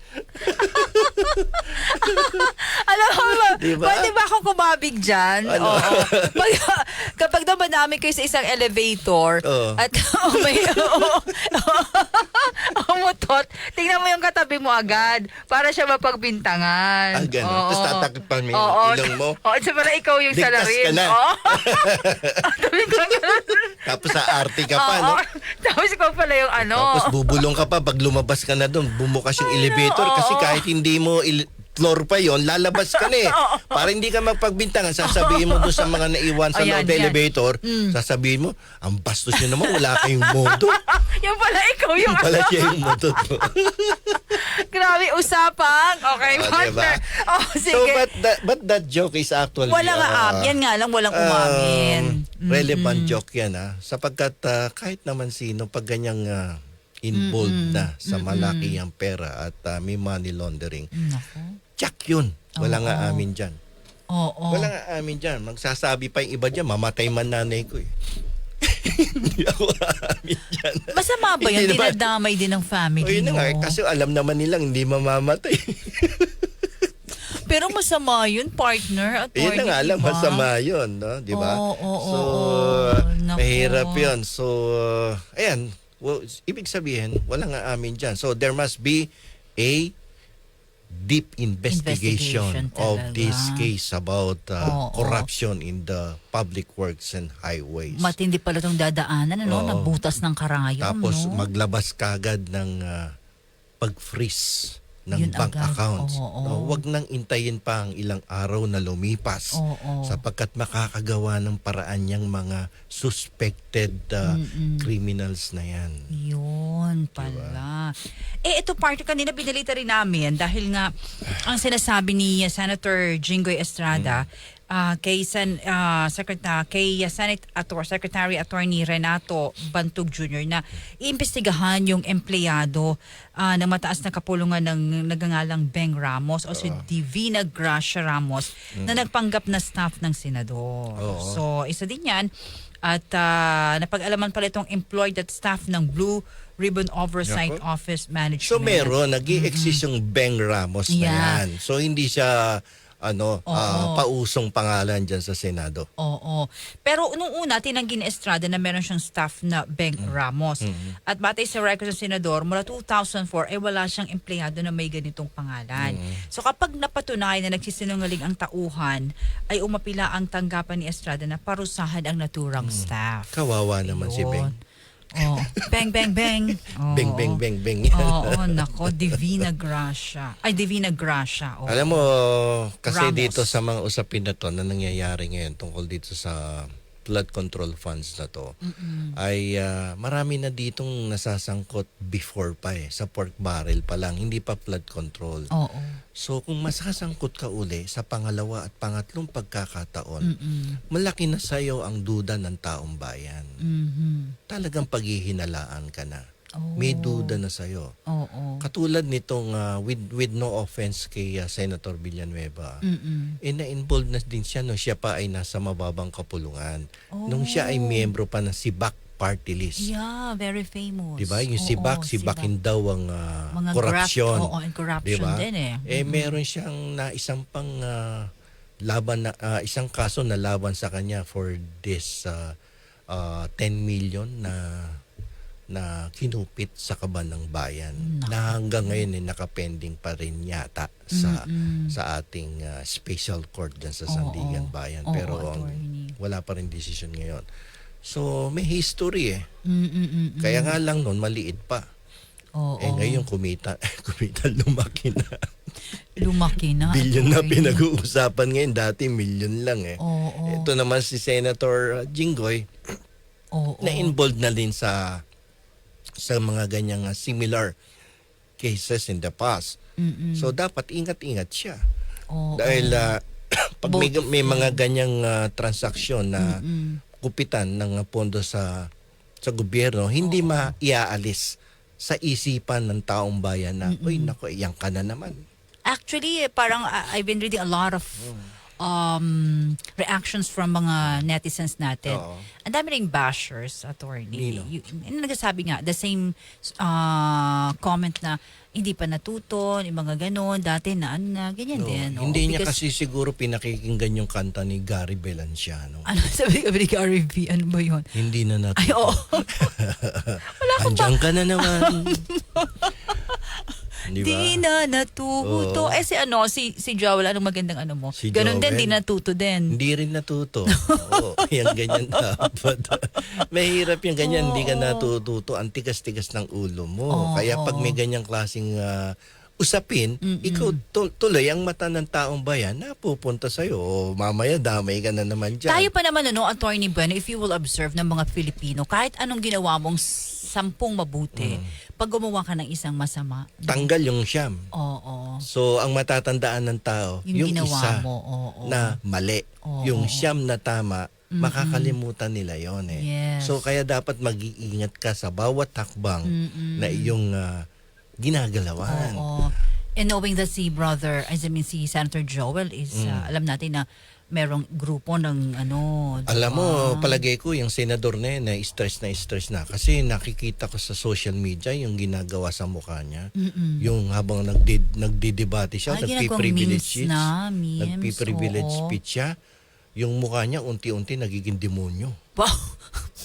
Alam mo ba, Diba? pwede ba akong kumabig dyan? Ano? Oo. Kapag daw madami kayo sa isang elevator Oo. at may umutot, tingnan mo yung katabi mo agad para siya mapagbintangan. Gano'n. Oo. Tapos tatakot pa mo yung Oo. ilong mo. Oo, so para ikaw yung Ligtas salarin. ka na. Oo. Tabi ko Tapos sa arte ka pa, no? Tapos ikaw pala yung ano. Tapos bubulong ka pa pag lumabas ka na doon. Bumukas yung elevator kasi kahit hindi mo floor pa yon, lalabas ka na eh. Para hindi ka magpagbintangan, sasabihin mo doon sa mga naiwan sa Ayan, loob ng yan. elevator, sasabihin mo, ang bastos nyo naman, wala kayong modo. Yung pala ikaw yung Pala ano. siya yung modo. Grabe, usapang. Okay, Oh, partner. diba? Oh, sige. So, but that joke is actually... Wala nga yan nga lang, walang umamin. Relevant joke yan, sapagkat kahit naman sino, pag ganyang involved na sa malaki ang pera at may money laundering, Naku. tsak yun. Wala nga amin dyan. Oo. Wala nga amin dyan. Magsasabi pa yung iba dyan, mamatay man nanay ko eh. Hindi ako amin dyan. Masama ba yan? Hindi naman. Dinadamay din ng family, O yun na no? nga, kasi alam naman nilang hindi mamamatay. Pero masama yun, partner. Yun na nga, alam, diba? masama yun, no? Di ba? Oo. So, Naku. mahirap yun. So, ayan, well, ibig sabihin, wala nga amin dyan. So, there must be a deep investigation of talaga. this case about Oo. corruption in the public works and highways. Matindi pala itong dadaanan, ano? Oo. Nabutas ng karayom, Tapos no? maglabas kagad ng pag-freeze ng Yun bank agad. accounts. Oo. No, wag nang intayin pa ang ilang araw na lumipas Oo. sapagkat makakagawa ng paraan yung mga suspected criminals na yan. Yun pala. Ito partner, kanina binalita rin namin dahil nga ang sinasabi ni Senator Jinggoy Estrada kay Secretary Attorney Renato Bantug Jr. na iimbestigahan yung empleyado na mataas na kapulungan ng nagangalang Beng Ramos o si Divina Gracia Ramos na nagpanggap na staff ng senador. Oo. So, isa din yan. At napag-alaman pala itong employed at staff ng Blue Ribbon Oversight Yako. Office Management. So meron, nag-i-exist yung Beng Ramos na Yeah. yan. So hindi siya pausong pangalan dyan sa Senado. Oo. Pero nung una, tinanggi ni Estrada na meron siyang staff na Beng Ramos. At batay sa records ng senador, mula 2004, wala siyang empleyado na may ganitong pangalan. So kapag napatunayan na nagsisinungaling ang tauhan, ay umapila ang tanggapan ni Estrada na parusahan ang naturang staff. Kawawa naman si Beng. Oh, bang, bang, bang. Oh, Beng, beng, beng, beng yan. Oo, nako, Divina Gracia. Ay, Divina Gracia. Oo. Alam mo, kasi Ramos. dito sa mga usapin na to na nangyayari ngayon tungkol dito sa flood control funds na to, ay marami na ditong nasasangkot before pa sa pork barrel pa lang, hindi pa flood control. Oo. So kung masasangkot ka uli sa pangalawa at pangatlong pagkakataon, malaki na sa'yo ang duda ng taong bayan. Talagang paghihinalaan ka na. May duda na sa'yo. Oo. Katulad nitong with no offense kay Senator Villanueva, na-involved na din siya nung siya pa ay nasa mababang kapulungan. Nung siya ay miyembro pa ng Sibak Party List. Yeah, very famous. Diba? Yung Oo, sibakin daw ang mga korupsyon. Oo, and corruption Diba? din Meron siyang isang pang laban na isang kaso na laban sa kanya for this 10 million na kinupit sa kaban ng bayan. Na hanggang ngayon nakapending pa rin yata sa ating special court dyan sa Sandigan Bayan. Pero attorney. wala pa rin desisyon ngayon. So may history eh. Mm-mm-mm. Kaya nga lang noon maliit pa. Oo. Ngayon kumita lumaki na. Lumaki na. Billion na attorney. pinag-uusapan ngayon. Dati million lang eh. Oo. Ito naman si Senator Jinggoy Oo. na involved na din sa mga ganyang similar cases in the past. Mm-mm. So dapat ingat-ingat siya. Oo. Dahil pag may, Both of may mga ganyang transaksyon na Mm-mm. kupitan ng pondo sa gobyerno, hindi maiaalis sa isipan ng taong bayan na, uy, nako, yan ka na naman. Actually, parang I've been reading a lot of reactions from mga netizens natin. Oo. Ang dami ring bashers, attorney. Nino? Yung nagsasabi nga, the same comment na hindi pa natuto, yung mga ganon, dati na, ganyan No, din. hindi niya Because, kasi siguro pinakikinggan yung kanta ni Gary Valenciano. ano sabi ka, Gary V, ano ba yun? Hindi na natuto. Ay, oo. Andiyan ka na naman. Di ba? Di na natuto. Oo. Si Joel, anong magandang ano mo? Si Ganon din, Joel. di natuto din. Hindi rin natuto. Oo, yung ganyan dapat. Mahirap yung ganyan, hindi ka natututo. Ang tigas-tigas ng ulo mo. Oo. Kaya pag may ganyang klaseng usapin, ikaw tuloy ang mata ng taong bayan napupunta sa'yo. O mamaya damay ka na naman dyan. Tayo pa naman, Attorney Bueno, if you will observe ng mga Filipino, kahit anong ginawa mong sampung mabuti, pag gumawa ka ng isang masama, Tanggal yung siyam. oo. So, ang matatandaan ng tao, yung ginawa isa mo, oo. na mali. Oo. Yung siyam na tama, makakalimutan nila yon eh. Yes. So, kaya dapat mag-iingat ka sa bawat hakbang na iyong ginagalawan. Oo. And knowing that si si Senator Joel is, alam natin na merong grupo ng Alam mo, diba? palagay ko yung senador na yun, stress na. Kasi nakikita ko sa social media yung ginagawa sa mukha niya. Yung habang nagdidebate siya, ginagawang nagpiprivilege memes na, memes, nagpiprivilege oo. speech siya, yung mukha niya unti-unti nagiging demonyo. Wow.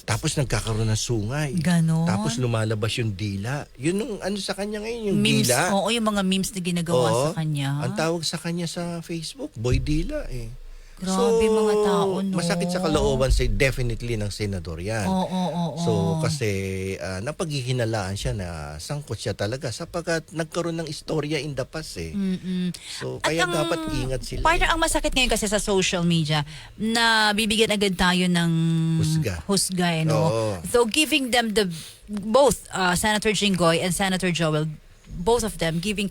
Tapos nagkakaroon ng sungay. Ganon. Tapos lumalabas yung dila. Yun yung sa kanya ngayon, yung Memes, dila. oo, yung mga memes na ginagawa Oo. sa kanya. Ang tawag sa kanya sa Facebook, Boy Dila eh. Grabe mga tao, no? Masakit sa kalooban definitely ng senador yan. Oo. So kasi napaghihinalaan siya na sangkot siya talaga sapagkat nagkaroon ng istorya in the past eh. So At kaya ang dapat ingat sila. Partner, ang masakit ngayon kasi sa social media na bibigyan agad tayo ng husga Oo. So giving them both Senator Jinggoy and Senator Joel, both of them giving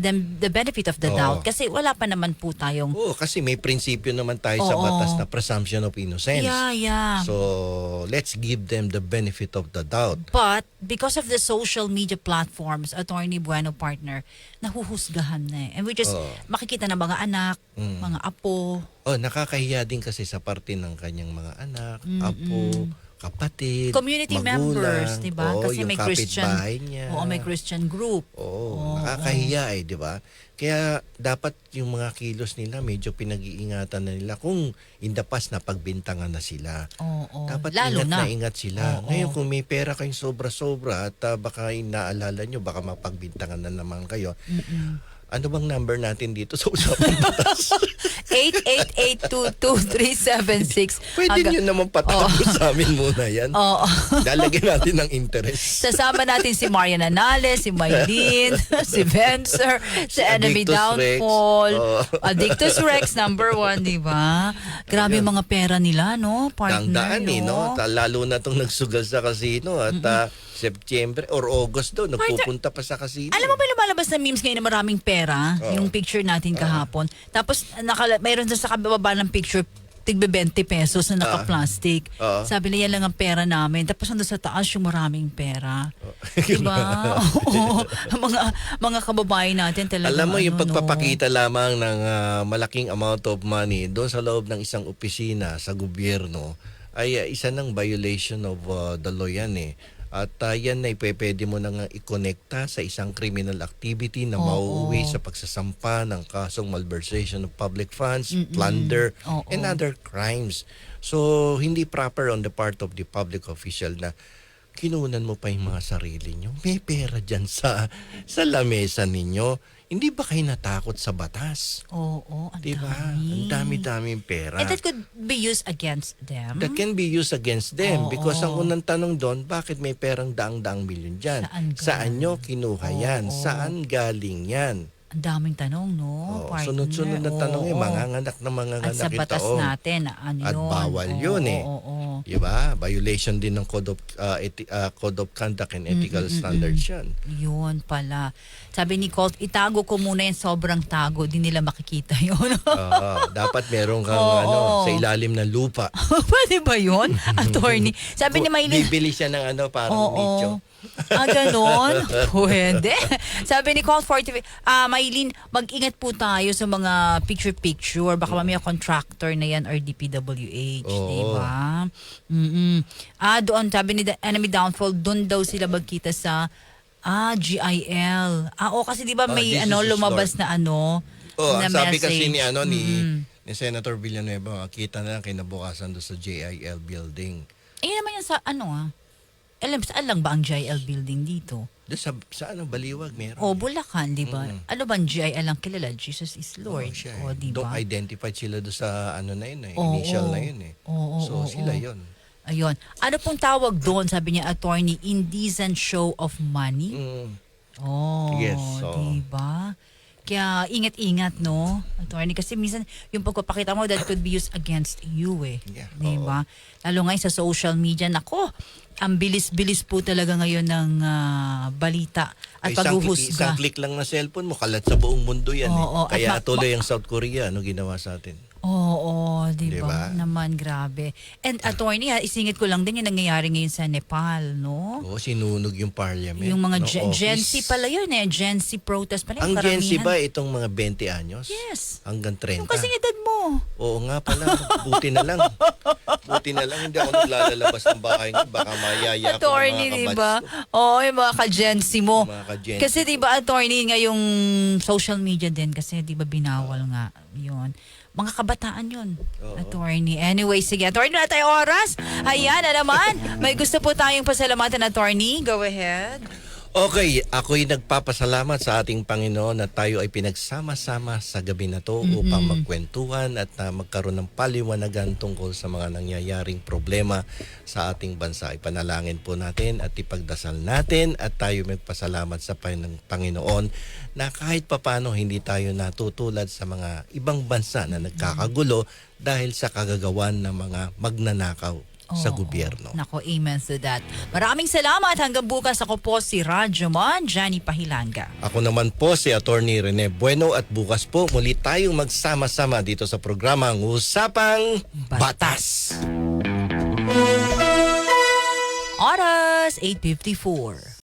them the benefit of the Oo. doubt kasi wala pa naman po tayong Oo, kasi may prinsipyo naman tayo sa Oo. batas na presumption of innocence. yeah. So let's give them the benefit of the doubt. But because of the social media platforms, Attorney Bueno, partner, nahuhusgahan na eh. And we just Oo. makikita ng mga anak, mga apo. Oh, nakakahiya din kasi sa parte ng kanyang mga anak, apo, kapatid, Community magulang. members, 'di ba? Oo, Kasi yung may Christian, kapitbahay niya. may Christian group. Oo, nakakahiya eh, 'di ba? Kaya dapat yung mga kilos nila medyo pinag-iingatan na nila kung in the past na pagbintangan na sila. Oo. Dapat Lalo ingat na na. ingat sila. Oo. Ngayon kung may pera kayong sobra-sobra at baka inaalala nyo, baka mapagbintangan na naman kayo. Ano bang number natin dito sa usapang batas? 888-22376. Pwede nyo naman patapos sa amin muna yan. Oo. Lalagyan natin ng interest. Sasama natin si Marian Anales, si Maylene, si Vencer, si Enemy Addictus Rex. Downfall, Oo. Addictus Rex, number 1, di ba? Grabe mga pera nila, no? Partner, Tandaan eh, no? Lalo na itong nagsugal sa casino at September or August daw, nagpupunta pa sa casino. Alam mo ba lumalabas na memes ngayon na maraming pera? Yung picture natin kahapon. Tapos mayroon doon sa kababa ng picture, tigbe 20 pesos na naka-plastic. Sabi nila yan lang ang pera namin. Tapos nandun sa taas yung maraming pera. Diba? Oo. mga kababayan natin talaga. Alam mo yung no? pagpapakita lamang ng malaking amount of money doon sa loob ng isang opisina sa gobyerno ay isa ng violation of the law yan eh. At yan na pwede mo nang i-connecta sa isang criminal activity na mauuwi sa pagsasampa ng kasong malversation of public funds, plunder, and other crimes. So, hindi proper on the part of the public official na kinunan mo pa yung mga sarili nyo. May pera dyan sa lamesa ninyo. hindi ba kayo natakot sa batas? Oo, ang Di ba? dami. Ang dami-daming pera. And that could be used against them. That can be used against them. Oo. Because ang unang tanong doon, bakit may perang daang-daang milyon dyan? Saan galing? Saan nyo kinuha yan? Oo. Saan galing yan? Ang daming tanong, no? Oh, partner? sunod-sunod na tanong Oo. manganganak na At manganganak sa batas ito. natin, ano At yun? bawal yun eh. Oo. Diba? Violation din ng Code of Conduct and Ethical Standards yan. Yun pala. Sabi ni Colt, itago ko muna yan, sobrang tago. Di nila makikita yun. Dapat meron kang Oo. sa ilalim ng lupa. Pwede ba yun, attorney? Sabi ni Maylin, Bibili siya ng parang nicho. Ganon? Pwede. Sabi ni Call 40, Maylin, mag-ingat po tayo sa mga picture-picture. Baka mamaya contractor na yan or DPWH. Oo. Diba? Doon, sabi ni Enemy Downfall, doon daw sila magkita sa GIL. Kasi diba may Jesus is lumabas Lord. na na Ang sabi message. kasi ni ni Senator Villanueva, kita na lang kinabukasan doon sa JIL building. Naman yan sa alam, saan lang ba ang GIL building dito? Doon sa Baliwag meron. Bulacan, di ba? Ano bang GIL ang kilala? Jesus is Lord. Siya, Di Doon ba? identified sila doon sa na yun Oo. initial na yun Oo, sila yun. Ayun. Ano pong tawag doon? Sabi niya, attorney, indecent show of money? Yes, Di ba? Kaya ingat-ingat, no? Attorney, kasi minsan yung pagpapakita mo that could be used against you Yeah, Di ba? Lalo ngayon sa social media, nako, ang bilis-bilis po talaga ngayon ng balita at Isang paghuhusga. click lang na cellphone mo, kalat sa buong mundo yan. Oo, at Kaya tuloy ang South Korea, ginawa sa atin. Oo, di Di ba? ba? Naman, grabe. And attorney, isingit ko lang din yung nangyayari ngayon sa Nepal, no? Oo, sinunog yung parliament. Yung mga no, Gen office. Z pala yun Gen Z protest pala. Ang yung Gen Z karamihan. ba itong mga 20 anyos? Yes. Hanggang 30? Yung kasing edad mo. Oo nga pala, buti na lang. Buti na lang, hindi ako naglalabas ng bahay niyo. Baka mayaya ako ng Attorney, mga di kabats ba? ko. Oo, yung mga ka-Gen Z mo. Mga ka-Gen Z Kasi di ba, attorney, ngayong social media din, kasi di ba binawal nga yun. Mga kabataan yun, attorney. Anyway, sige, attorney, na tayo oras. Ayan na naman. May gusto po tayong pasalamatan, attorney. Go ahead. Okay, ako'y nagpapasalamat sa ating Panginoon na tayo ay pinagsama-sama sa gabi na to upang magkwentuhan at magkaroon ng paliwanagan tungkol sa mga nangyayaring problema sa ating bansa. Ipanalangin po natin at ipagdasal natin at tayo magpasalamat sa Panginoon na kahit papano hindi tayo natutulad sa mga ibang bansa na nagkakagulo dahil sa kagagawan ng mga magnanakaw sa gobyerno. Nako, amen to that. Maraming salamat. Hanggang bukas, ako po si Radyoman Johnny Pahilanga. Ako naman po si Attorney Rene Bueno at bukas po muli tayong magsama-sama dito sa programang Usapang Batas. Oras, 8:54.